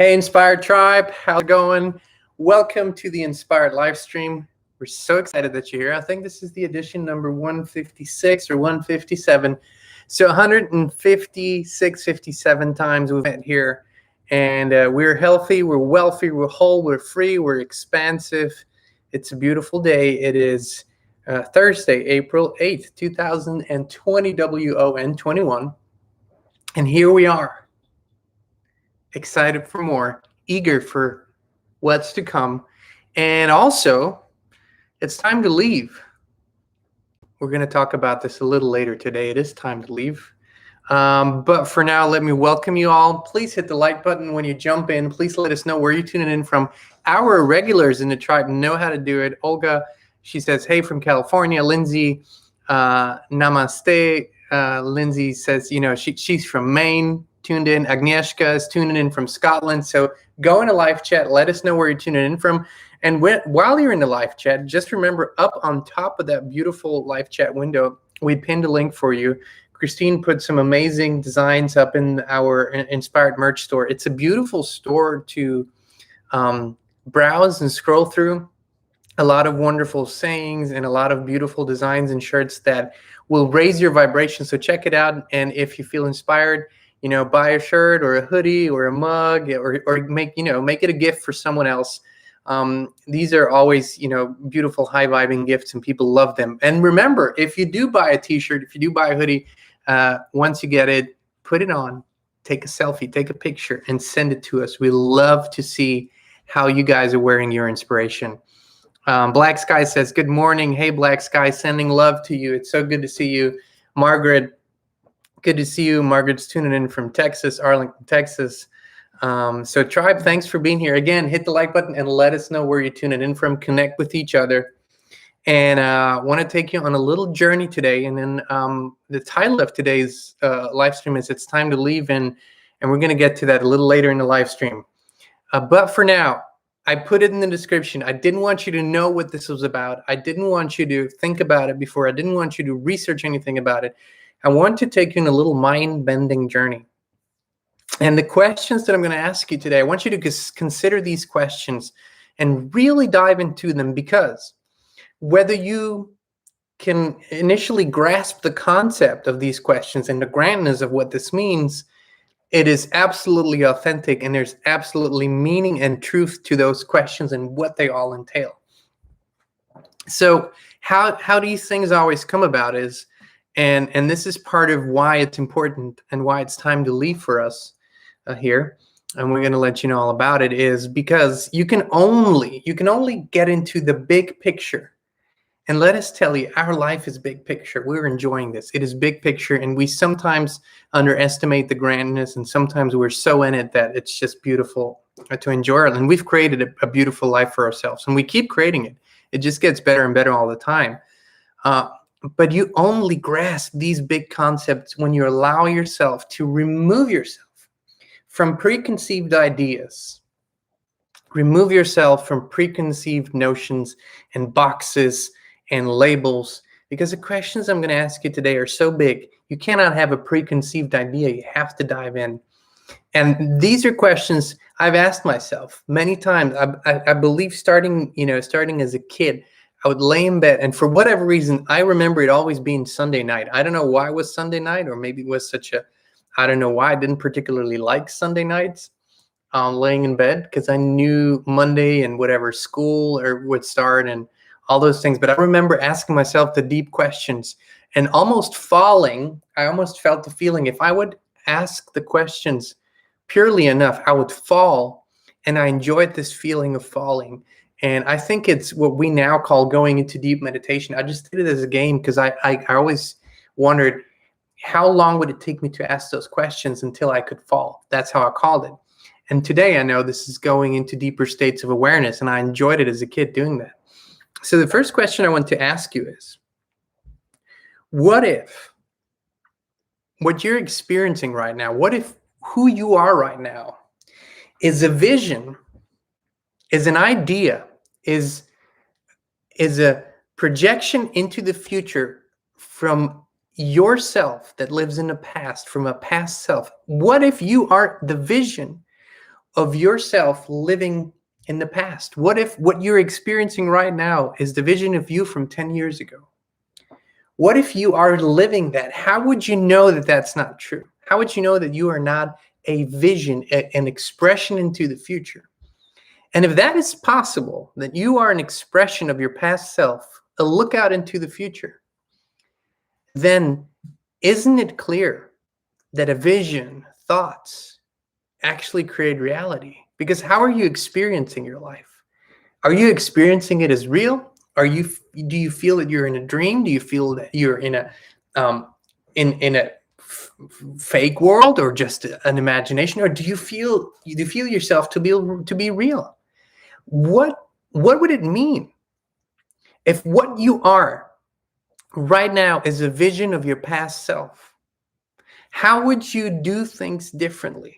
Hey, Inspired Tribe, how's it going? Welcome to the Inspired Livestream. We're so excited that you're here. I think this is the edition number 156 or 157. So 156, 57 times we've met here. And we're healthy, we're wealthy, we're whole, we're free, we're expansive. It's a beautiful day. It is Thursday, April 8th, 2020, WON21. And here we are. Excited for more, eager for what's to come. And also, it's time to leave. We're going to talk about this a little later today. It is time to leave. But for now, let me welcome you all. Please hit the like button when you jump in. Please let us know where you're tuning in from. Our regulars in the tribe know how to do it. Olga, she says, hey, from California. Lindsay, namaste. Lindsay says, you know, she's from Maine. Tuned in. Agnieszka is tuning in from Scotland. So go in a live chat. Let us know where you're tuning in from. And while you're in the live chat, just remember up on top of that beautiful live chat window, we pinned a link for you. Christine put some amazing designs up in our Inspired merch store. It's a beautiful store to browse and scroll through. A lot of wonderful sayings and a lot of beautiful designs and shirts that will raise your vibration. So check it out. And if you feel inspired, you know, buy a shirt or a hoodie or a mug or make it a gift for someone else. These are always, you know, beautiful, high vibing gifts and people love them. And remember, if you do buy a t-shirt, if you do buy a hoodie, once you get it, put it on, take a selfie, take a picture and send it to us. We love to see how you guys are wearing your inspiration. Black Sky says, good morning. Hey, Black Sky, sending love to you. It's so good to see you. Margaret, good to see you. Margaret's tuning in from Texas, Arlington, Texas. So Tribe, thanks for being here. Again, hit the like button and let us know where you're tuning in from. Connect with each other. And I want to take you on a little journey today. And then the title of today's live stream is It's Time to Leave. And we're going to get to that a little later in the live stream. But for now, I put it in the description. I didn't want you to know what this was about. I didn't want you to think about it before. I didn't want you to research anything about it. I want to take you on a little mind-bending journey. And the questions that I'm going to ask you today, I want you to consider these questions and really dive into them, because whether you can initially grasp the concept of these questions and the grandness of what this means, it is absolutely authentic and there's absolutely meaning and truth to those questions and what they all entail. So how these things always come about is, and this is part of why it's important and why it's time to leave for us here, and we're going to let you know all about it, is because you can only get into the big picture. And let us tell you, our life is big picture. We're enjoying this. It is big picture, and we sometimes underestimate the grandness, and sometimes we're so in it that it's just beautiful to enjoy it. And we've created a beautiful life for ourselves, and we keep creating it. It just gets better and better all the time. But you only grasp these big concepts when you allow yourself to remove yourself from preconceived ideas. Remove yourself from preconceived notions and boxes and labels, because the questions I'm going to ask you today are so big. You cannot have a preconceived idea. You have to dive in. And these are questions I've asked myself many times. I believe starting as a kid, I would lay in bed, and for whatever reason, I remember it always being Sunday night. I don't know why it was Sunday night, or maybe it was I don't know why I didn't particularly like Sunday nights, laying in bed, because I knew Monday and whatever school would start and all those things. But I remember asking myself the deep questions and almost falling. I almost felt the feeling if I would ask the questions purely enough, I would fall, and I enjoyed this feeling of falling. And I think it's what we now call going into deep meditation. I just did it as a game because I always wondered, how long would it take me to ask those questions until I could fall? That's how I called it. And today I know this is going into deeper states of awareness, and I enjoyed it as a kid doing that. So the first question I want to ask you is, what if what you're experiencing right now, what if who you are right now is a vision, is an idea, is a projection into the future from yourself that lives in the past, from a past self? What if you are the vision? of yourself living in the past? What if what you're experiencing right now is the vision of you from 10 years ago? What if you are living that? How would you know that that's not true? How would you know that you are not a vision, an expression into the future? And if that is possible, that you are an expression of your past self, a lookout into the future, then isn't it clear that a vision, thoughts, actually create reality? Because how are you experiencing your life? Are you experiencing it as real? Do you feel that you're in a dream? Do you feel that you're in a fake world, or just an imagination? Or do you feel yourself to be real? What would it mean if what you are right now is a vision of your past self? How would you do things differently?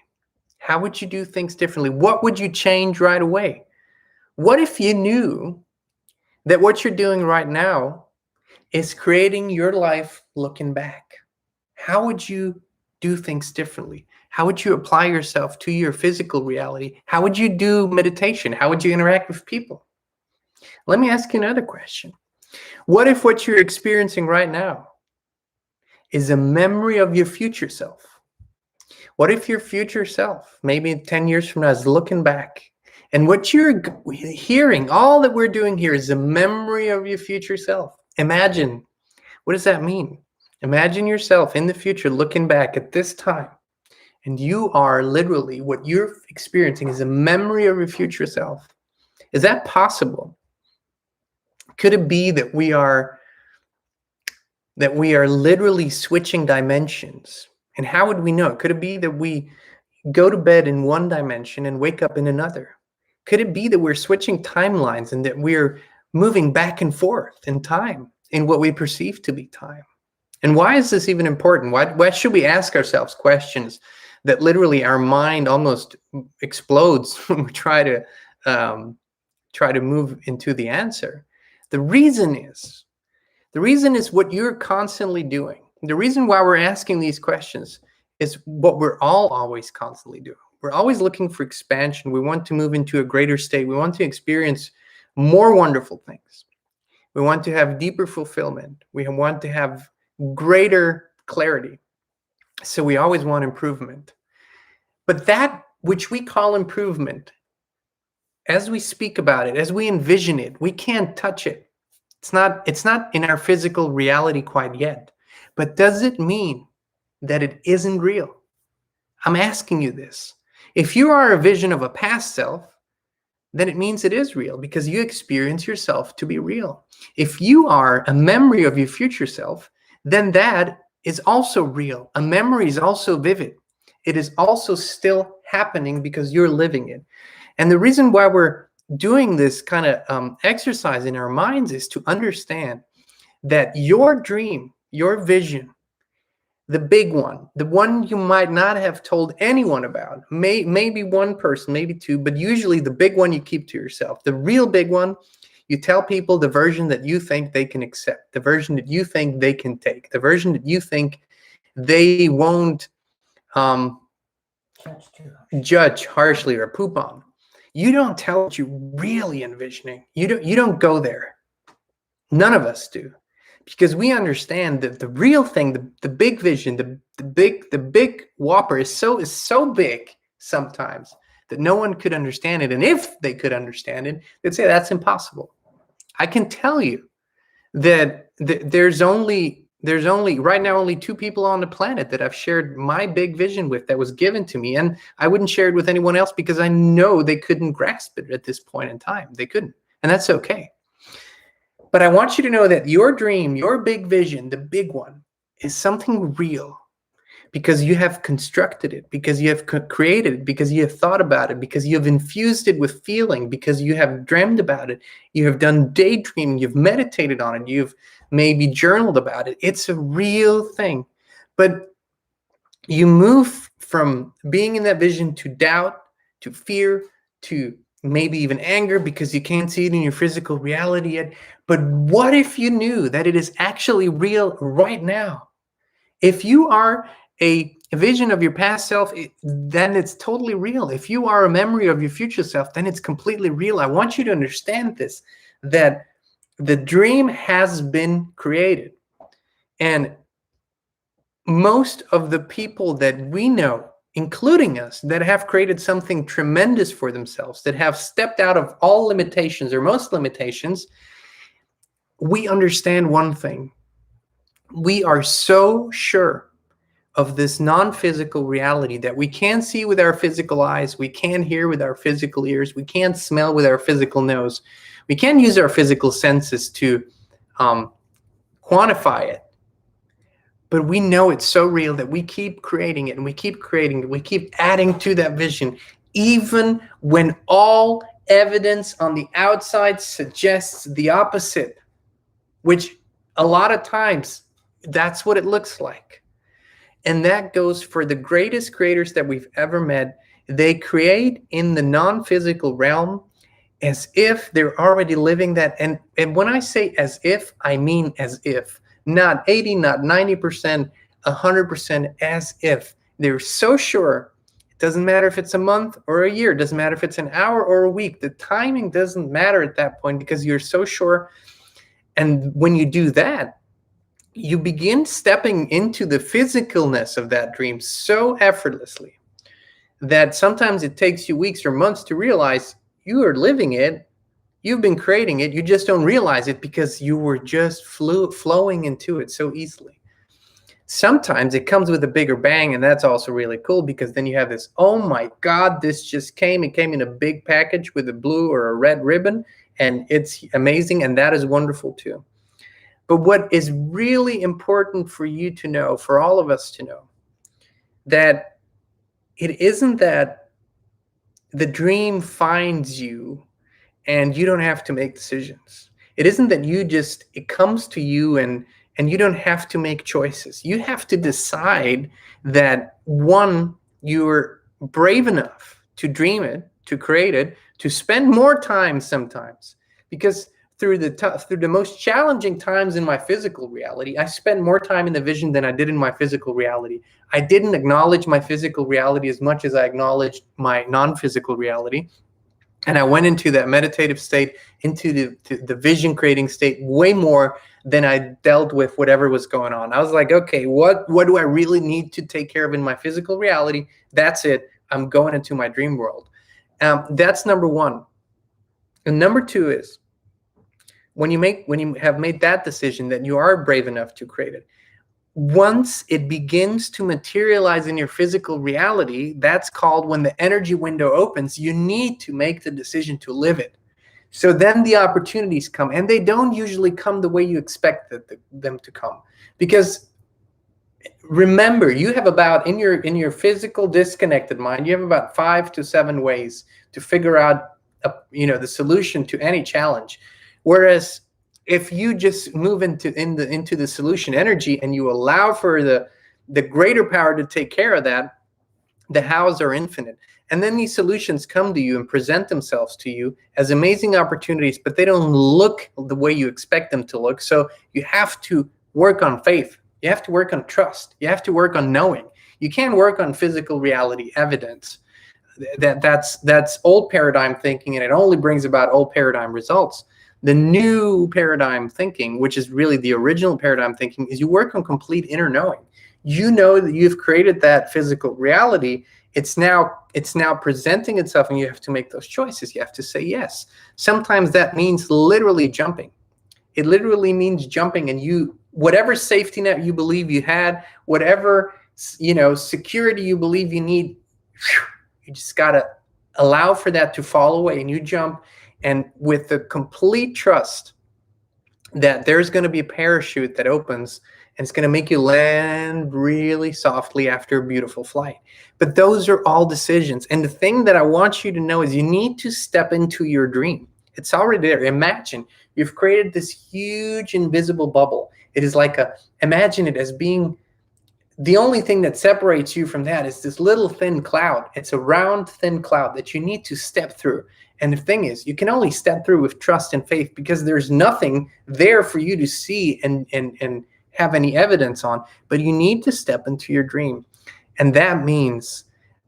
How would you do things differently? What would you change right away? What if you knew that what you're doing right now is creating your life looking back? How would you do things differently? How would you apply yourself to your physical reality? How would you do meditation? How would you interact with people? Let me ask you another question. What if what you're experiencing right now is a memory of your future self? What if your future self, maybe 10 years from now, is looking back, and what you're hearing, all that we're doing here, is a memory of your future self? Imagine, what does that mean? Imagine yourself in the future looking back at this time, and you are literally, what you're experiencing is a memory of your future self. Is that possible? Could it be that we are literally switching dimensions? And how would we know? Could it be that we go to bed in one dimension and wake up in another? Could it be that we're switching timelines and that we're moving back and forth in time, in what we perceive to be time? And why is this even important? Why should we ask ourselves questions that literally our mind almost explodes when we try to move into the answer? The reason is what you're constantly doing. The reason why we're asking these questions is what we're always constantly doing. We're always looking for expansion. We want to move into a greater state. We want to experience more wonderful things. We want to have deeper fulfillment. We want to have greater clarity. So we always want improvement. But that which we call improvement, as we speak about it, as we envision it, we can't touch it. It's not in our physical reality quite yet. But does it mean that it isn't real? I'm asking you this. If you are a vision of a past self, then it means it is real, because you experience yourself to be real. If you are a memory of your future self, then that is also real. A memory is also vivid. It is also still happening because you're living it. And the reason why we're doing this kind of exercise in our minds is to understand that your dream, your vision, the big one, the one you might not have told anyone about, maybe one person, maybe two, but usually the big one you keep to yourself. The real big one, you tell people the version that you think they can accept, the version that you think they can take, the version that you think they won't judge harshly or poop on. You don't tell what you're really envisioning. You don't go there. None of us do. Because we understand that the real thing, the big vision, the big whopper is so big sometimes that no one could understand it. And if they could understand it, they'd say that's impossible. I can tell you that there's only right now only 2 people on the planet that I've shared my big vision with, that was given to me, and I wouldn't share it with anyone else because I know they couldn't grasp it at this point in time. They couldn't, and that's okay. But I want you to know that your dream, your big vision, the big one, is something real, because you have constructed it, because you have created it, because you have thought about it, because you have infused it with feeling, because you have dreamed about it, you have done daydreaming, you've meditated on it, you've maybe journaled about it. It's a real thing. But you move from being in that vision to doubt, to fear, to maybe even anger because you can't see it in your physical reality yet. But what if you knew that it is actually real right now? If you are a a vision of your past self, then it's totally real. If you are a memory of your future self, then it's completely real. I want you to understand this, that the dream has been created. And most of the people that we know, including us, that have created something tremendous for themselves, that have stepped out of all limitations or most limitations, we understand one thing. We are so sure of this non-physical reality that we can't see with our physical eyes, we can't hear with our physical ears, we can't smell with our physical nose, we can't use our physical senses to quantify it. But we know it's so real that we keep creating it, and we keep creating it, we keep adding to that vision, even when all evidence on the outside suggests the opposite, which a lot of times that's what it looks like. And that goes for the greatest creators that we've ever met. They create in the non-physical realm as if they're already living that. And when I say as if, I mean as if. Not 80, not 90%, 100%, as if. They're so sure. It doesn't matter if it's a month or a year. It doesn't matter if it's an hour or a week. The timing doesn't matter at that point because you're so sure. And when you do that, you begin stepping into the physicalness of that dream so effortlessly that sometimes it takes you weeks or months to realize you are living it. You've been creating it. You just don't realize it because you were just flowing into it so easily. Sometimes it comes with a bigger bang, and that's also really cool because then you have this, oh my God, this just came. It came in a big package with a blue or a red ribbon, and it's amazing, and that is wonderful too. But what is really important for you to know, for all of us to know, that it isn't that the dream finds you and you don't have to make decisions. It isn't that it comes to you and you don't have to make choices. You have to decide that, one, you're brave enough to dream it, to create it, to spend more time sometimes. Because through the most challenging times in my physical reality, I spent more time in the vision than I did in my physical reality. I didn't acknowledge my physical reality as much as I acknowledged my non-physical reality. And I went into that meditative state, into the vision creating state way more than I dealt with whatever was going on. I was like, okay, what do I really need to take care of in my physical reality? That's it. I'm going into my dream world. That's number one. And number two is, when you have made that decision that you are brave enough to create it, once it begins to materialize in your physical reality, that's called when the energy window opens, you need to make the decision to live it. So then the opportunities come, and they don't usually come the way you expect them to come. Because remember, you have about, in your physical disconnected mind, you have about 5 to 7 ways to figure out the solution to any challenge. Whereas if you just move into the solution energy and you allow for the greater power to take care of that, the hows are infinite. And then these solutions come to you and present themselves to you as amazing opportunities, but they don't look the way you expect them to look. So you have to work on faith. You have to work on trust. You have to work on knowing. You can't work on physical reality evidence. That's old paradigm thinking, and it only brings about old paradigm results. The new paradigm thinking, which is really the original paradigm thinking, is you work on complete inner knowing. You know that you've created that physical reality. It's now presenting itself, and you have to make those choices. You have to say yes. Sometimes that means literally jumping. It literally means jumping, and whatever safety net you believe you had, whatever security you believe you need, you just gotta allow for that to fall away, and you jump. And with the complete trust that there's going to be a parachute that opens, and it's going to make you land really softly after a beautiful flight. But those are all decisions. And the thing that I want you to know is you need to step into your dream. It's already there. Imagine you've created this huge invisible bubble. It is like imagine it as being the only thing that separates you from that is this little thin cloud. It's a round, thin cloud that you need to step through. And the thing is, you can only step through with trust and faith because there's nothing there for you to see and have any evidence on. But you need to step into your dream. And that means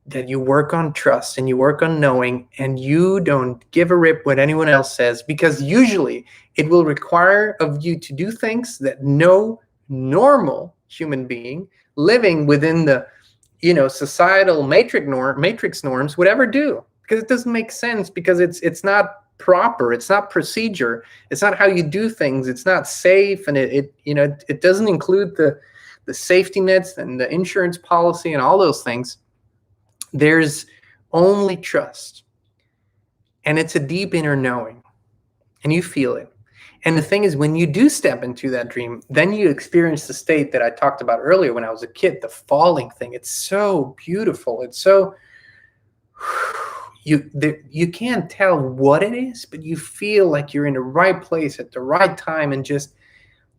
that you work on trust and you work on knowing, and you don't give a rip what anyone else says, because usually it will require of you to do things that no normal human being living within the societal matrix norms would ever do, because it doesn't make sense, because it's not proper, it's not procedure, it's not how you do things, it's not safe, and it doesn't include the safety nets and the insurance policy and all those things. There's only trust, and it's a deep inner knowing, and you feel it. And the thing is, when you do step into that dream, then you experience the state that I talked about earlier when I was a kid, the falling thing. It's so beautiful. It's so, you can't tell what it is, but you feel like you're in the right place at the right time. And just,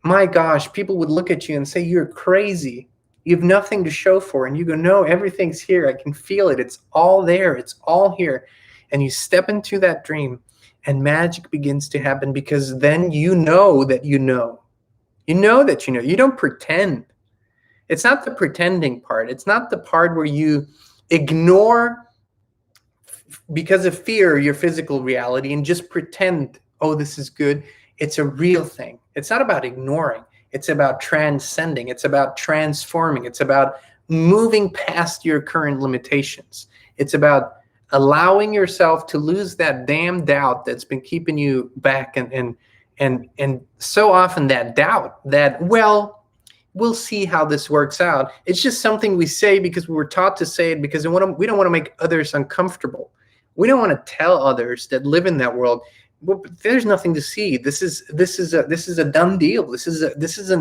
my gosh, people would look at you and say, you're crazy. You have nothing to show for. And you go, no, everything's here. I can feel it. It's all there. It's all here. And you step into that dream, and magic begins to happen, because then you know that you know. You know that you know. You don't pretend. It's not the pretending part. It's not the part where you ignore, because of fear, your physical reality and just pretend, oh, this is good. It's a real thing. It's not about ignoring. It's about transcending. It's about transforming. It's about moving past your current limitations. It's about allowing yourself to lose that damn doubt that's been keeping you back, and so often that doubt that, well, we'll see how this works out. It's just something we say because we were taught to say it, because we don't want to make others uncomfortable. We don't want to tell others that live in that world, well, there's nothing to see. This is a done deal. This is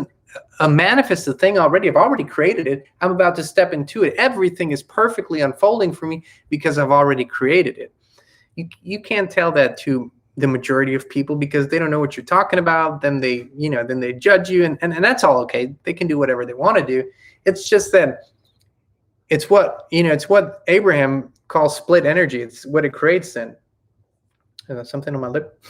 a manifested thing already. I've already created it. I'm about to step into it. Everything is perfectly unfolding for me because I've already created it. You can't tell that to the majority of people, because they don't know what you're talking about. Then they judge you, and that's all okay. They can do whatever they want to do. It's just that it's what Abraham calls split energy. It's what it creates then. Something on my lip.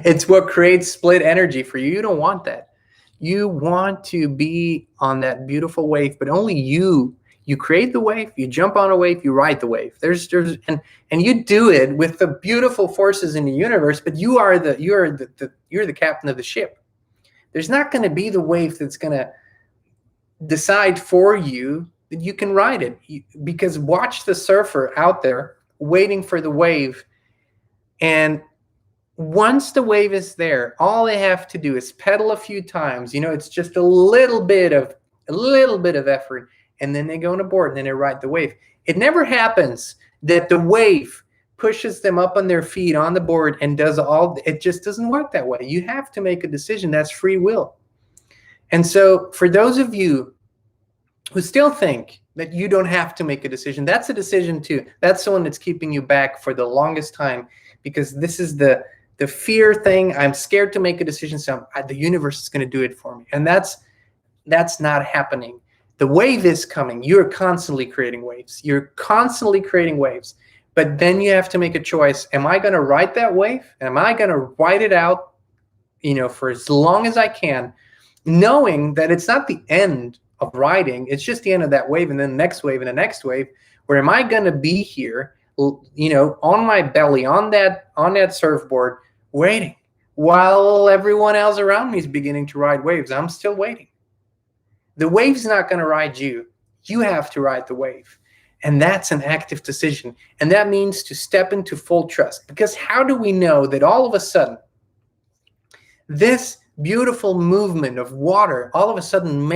It's what creates split energy for you. You don't want that. You want to be on that beautiful wave, but only you create the wave, you jump on a wave, you ride the wave. And you do it with the beautiful forces in the universe, but you're the captain of the ship. There's not going to be the wave that's going to decide for you that you can ride it, because watch the surfer out there waiting for the wave. And once the wave is there, all they have to do is pedal a few times. It's just a little bit of effort, and then they go on a board, and then they ride the wave. It never happens that the wave pushes them up on their feet on the board and does all. It just doesn't work that way. You have to make a decision. That's free will. And so for those of you who still think that you don't have to make a decision, that's a decision too. That's the one that's keeping you back for the longest time, because this is the fear thing. I'm scared to make a decision, so the universe is going to do it for me. And that's not happening. The wave is coming. You're constantly creating waves. But then you have to make a choice. Am I going to ride that wave? Am I going to ride it out, for as long as I can, knowing that it's not the end of riding. It's just the end of that wave, and then the next wave and the next wave. Or am I going to be here, on my belly, on that surfboard, waiting while everyone else around me is beginning to ride waves? I'm still waiting. The wave's not going to ride you. You have to ride the wave. And that's an active decision. And that means to step into full trust. Because how do we know that all of a sudden this beautiful movement of water all of a sudden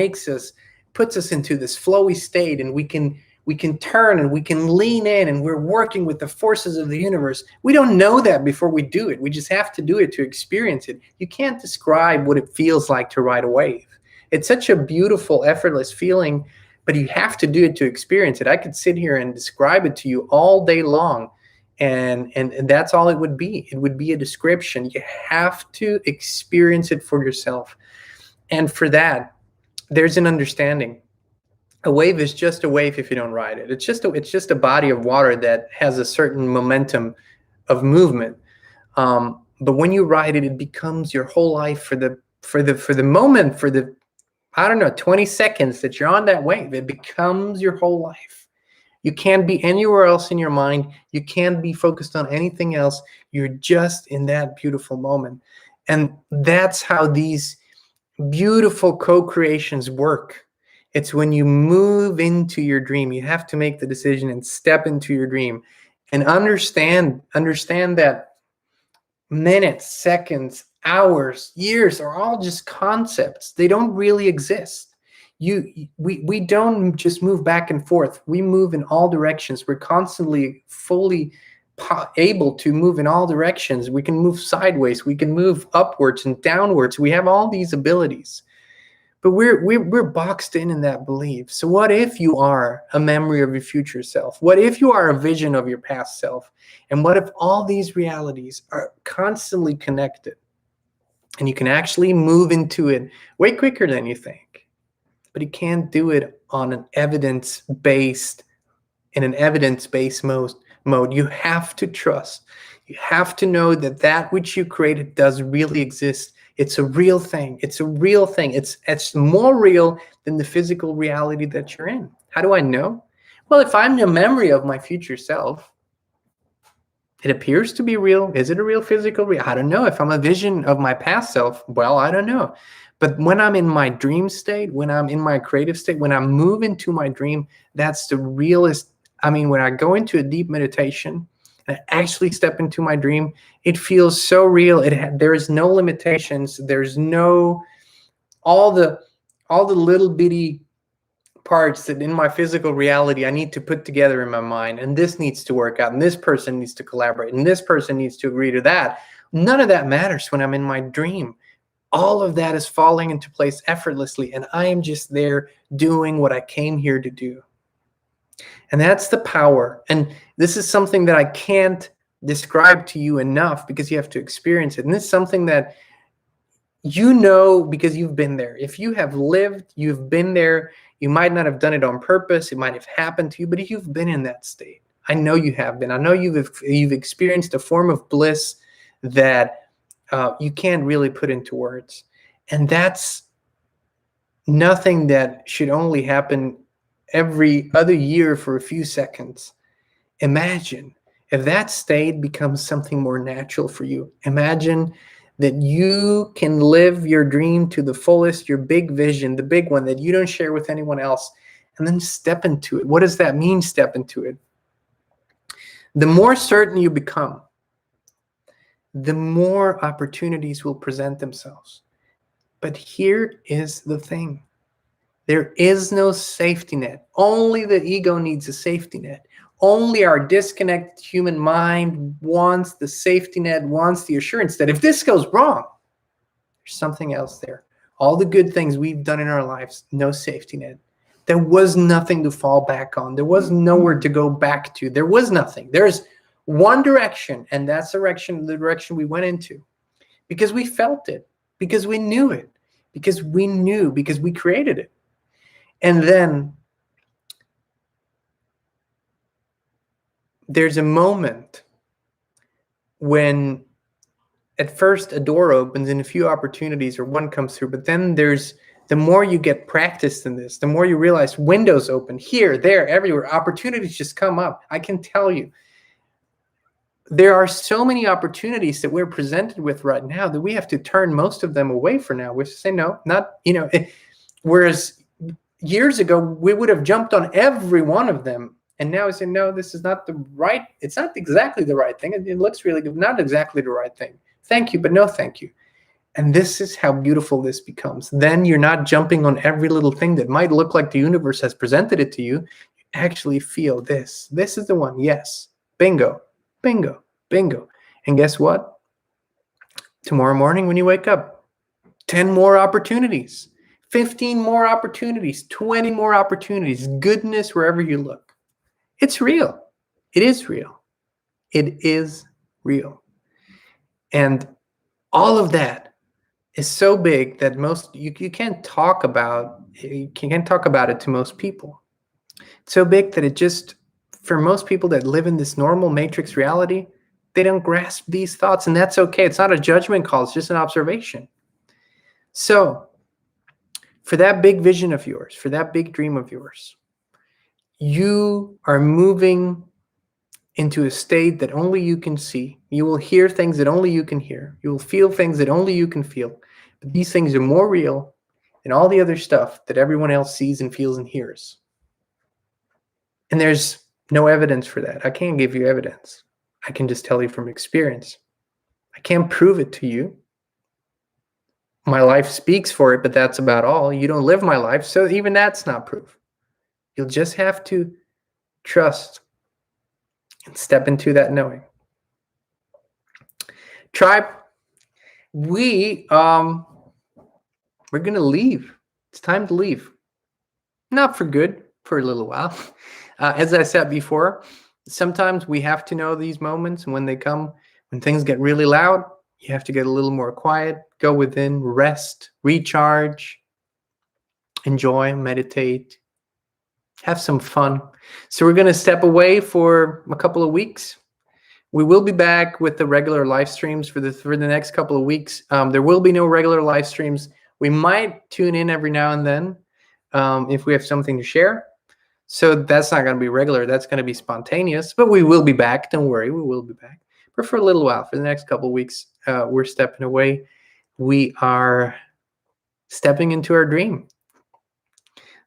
puts us into this flowy state, and we can turn and we can lean in, and we're working with the forces of the universe? We don't know that before we do it. We just have to do it to experience it. You can't describe what it feels like to ride a wave. It's such a beautiful, effortless feeling, but you have to do it to experience it. I could sit here and describe it to you all day long, and that's all it would be. It would be a description. You have to experience it for yourself. And for that, there's an understanding. A wave is just a wave if you don't ride it. It's just a body of water that has a certain momentum of movement. But when you ride it, it becomes your whole life for the moment, for the I don't know, 20 seconds that you're on that wave, it becomes your whole life. You can't be anywhere else in your mind. You can't be focused on anything else. You're just in that beautiful moment. And that's how these beautiful co-creations work. It's when you move into your dream. You have to make the decision and step into your dream and understand that minutes, seconds, hours, years are all just concepts. They don't really exist. We don't just move back and forth. We move in all directions. We're constantly fully able to move in all directions. We can move sideways. We can move upwards and downwards. We have all these abilities. But we're boxed in that belief. So what if you are a memory of your future self? What if you are a vision of your past self? And what if all these realities are constantly connected? And you can actually move into it way quicker than you think. But you can't do it on an evidence-based mode. You have to trust. You have to know that that which you created does really exist. It's a real thing. It's a real thing. It's more real than the physical reality that you're in. How do I know? Well, if I'm a memory of my future self, it appears to be real. Is it a real physical reality? I don't know. If I'm a vision of my past self, well, I don't know. But when I'm in my dream state, when I'm in my creative state, when I move into my dream, that's the realest. I mean, when I go into a deep meditation, and I actually step into my dream, it feels so real. There is no limitations. There's no all the little bitty parts that in my physical reality I need to put together in my mind, and this needs to work out, and this person needs to collaborate, and this person needs to agree to that. None of that matters when I'm in my dream. All of that is falling into place effortlessly, and I am just there doing what I came here to do. And that's the power. And this is something that I can't describe to you enough because you have to experience it. And this is something that you know because you've been there. If you have lived, you've been there. You might not have done it on purpose. It might have happened to you, but you've been in that state. I know you have been. I know you've experienced a form of bliss that you can't really put into words. And that's nothing that should only happen every other year for a few seconds. Imagine if that state becomes something more natural for you. Imagine that you can live your dream to the fullest, your big vision, the big one that you don't share with anyone else, and then step into it. What does that mean, step into it? The more certain you become, the more opportunities will present themselves. But here is the thing. There is no safety net. Only the ego needs a safety net. Only our disconnected human mind wants the safety net, wants the assurance that if this goes wrong, there's something else there. All the good things we've done in our lives, no safety net. There was nothing to fall back on. There was nowhere to go back to. There was nothing. There's one direction, and that's the direction we went into. Because we felt it, because we knew it, because we created it. And then there's a moment when at first a door opens and a few opportunities or one comes through, but then the more you get practiced in this, the more you realize windows open here, there, everywhere. Opportunities just come up. I can tell you, there are so many opportunities that we're presented with right now that we have to turn most of them away for now. We say, no, not, whereas years ago, we would have jumped on every one of them. And now we say, no, this is not the right, it's not exactly the right thing. It looks really good, not exactly the right thing. Thank you, but no thank you. And this is how beautiful this becomes. Then you're not jumping on every little thing that might look like the universe has presented it to you. You actually feel this. This is the one. Yes. Bingo, bingo, bingo. And guess what? Tomorrow morning when you wake up, 10 more opportunities, 15 more opportunities, 20 more opportunities, goodness wherever you look. It's real. It is real. It is real. And all of that is so big that you can't talk about it to most people. It's so big that it just, for most people that live in this normal matrix reality, they don't grasp these thoughts, and that's okay. It's not a judgment call. It's just an observation. So for that big vision of yours, for that big dream of yours. You are moving into a state that only you can see. You will hear things that only you can hear. You will feel things that only you can feel. But these things are more real than all the other stuff that everyone else sees and feels and hears. And there's no evidence for that. I can't give you evidence. I can just tell you from experience. I can't prove it to you. My life speaks for it, but that's about all. You don't live my life, so even that's not proof. You'll just have to trust and step into that knowing. Tribe, we're gonna leave. It's time to leave. Not for good, for a little while. As I said before, sometimes we have to know these moments, and when they come, when things get really loud, you have to get a little more quiet, go within, rest, recharge, enjoy, meditate, have some fun. So we're going to step away for a couple of weeks. We will be back with the regular live streams for the next couple of weeks. There will be no regular live streams. We might tune in every now and then if we have something to share. So that's not going to be regular. That's going to be spontaneous. But we will be back. Don't worry, we will be back. But for a little while, for the next couple of weeks, we're stepping away. We are stepping into our dream.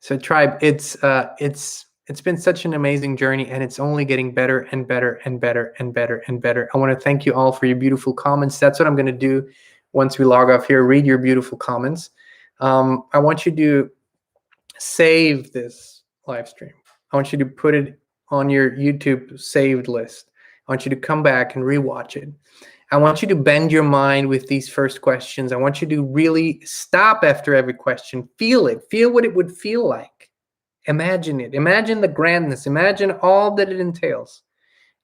So tribe, it's been such an amazing journey, and it's only getting better and better and better and better and better. I want to thank you all for your beautiful comments. That's what I'm going to do once we log off here, read your beautiful comments. I want you to save this live stream. I want you to put it on your YouTube saved list. I want you to come back and rewatch it. I want you to bend your mind with these first questions. I want you to really stop after every question. Feel it. Feel what it would feel like. Imagine it. Imagine the grandness. Imagine all that it entails.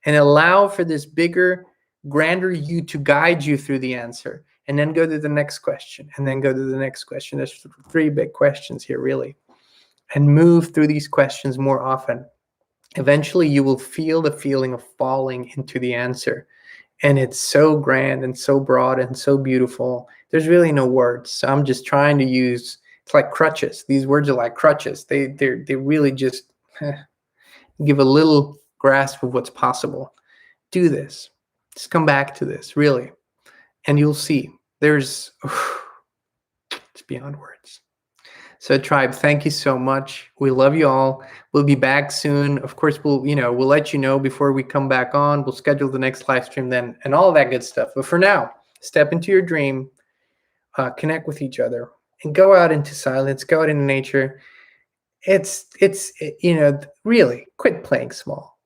And allow for this bigger, grander you to guide you through the answer. And then go to the next question. And then go to the next question. There's 3 big questions here, really. And move through these questions more often. Eventually, you will feel the feeling of falling into the answer. And it's so grand and so broad and so beautiful. There's really no words. So I'm just trying to use, it's like crutches. These words are like crutches. They really just give a little grasp of what's possible. Do this. Just come back to this, really. And you'll see. It's beyond words. So tribe, thank you so much. We love you all. We'll be back soon. Of course, we'll let you know before we come back on. We'll schedule the next live stream then and all of that good stuff. But for now, step into your dream, connect with each other, and go out into silence, go out into nature. It's really quit playing small.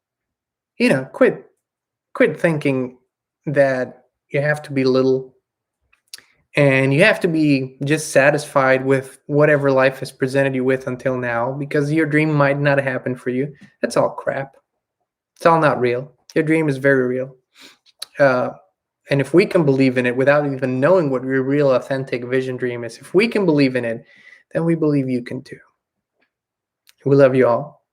Quit thinking that you have to be little. And you have to be just satisfied with whatever life has presented you with until now, because your dream might not happen for you. That's all crap. It's all not real. Your dream is very real. And if we can believe in it without even knowing what your real, authentic vision dream is, if we can believe in it, then we believe you can too. We love you all.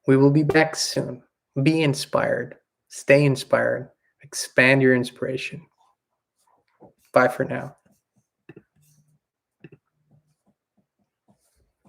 We will be back soon. Be inspired. Stay inspired. Expand your inspiration. Bye for now.